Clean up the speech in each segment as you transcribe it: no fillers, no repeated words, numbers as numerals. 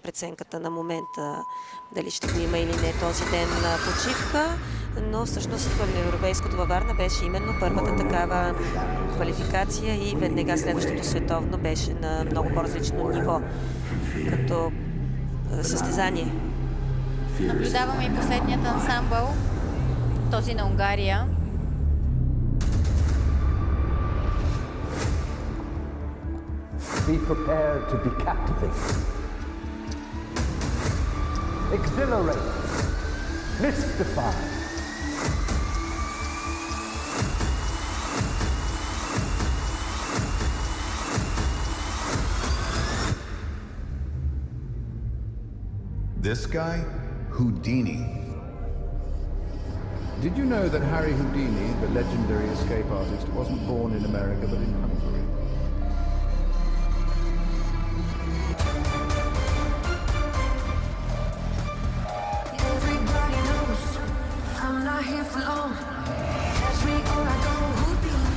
преценката на момента дали ще го има или не този ден почивка, но всъщност европейското във Варна беше именно първата такава квалификация и веднага следващото световно беше на много по-различно ниво като състезание. Наблюдаваме и последният ансамбъл, този на Унгария. Be prepared to be captivated, exhilarated, mystified. This guy? Houdini. Did you know that Harry Houdini, the legendary escape artist, wasn't born in America but in Hungary? Everybody knows I'm not here for long. Catch me or I go Houdini.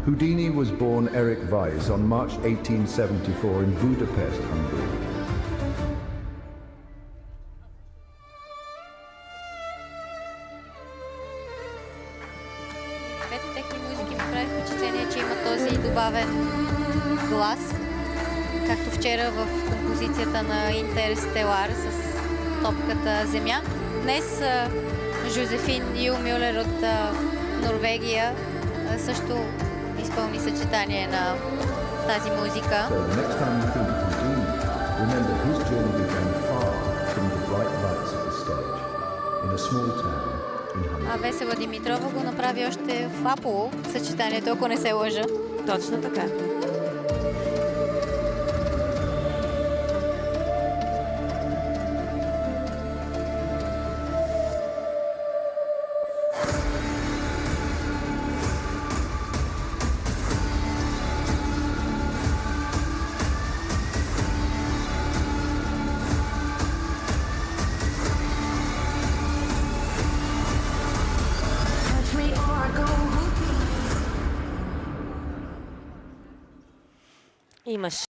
Houdini was born Eric Weiss on March 1874 in Budapest, Hungary. Двете техни музики ми прави впечатление, че има този добавен глас, както вчера в композицията на Интерстелар с топката Земя. Днес Жозефин Юл Мюлер от Норвегия също изпълни съчетание на тази музика. So the next time you think of Houdini, remember his journey began far from the bright lights of the stage, in a small town in Hungary. А Весела Димитрова го направи още в Аполо съчетанието, ако не се лъжа. Точно така. Catch me or I go Houdini. Имаш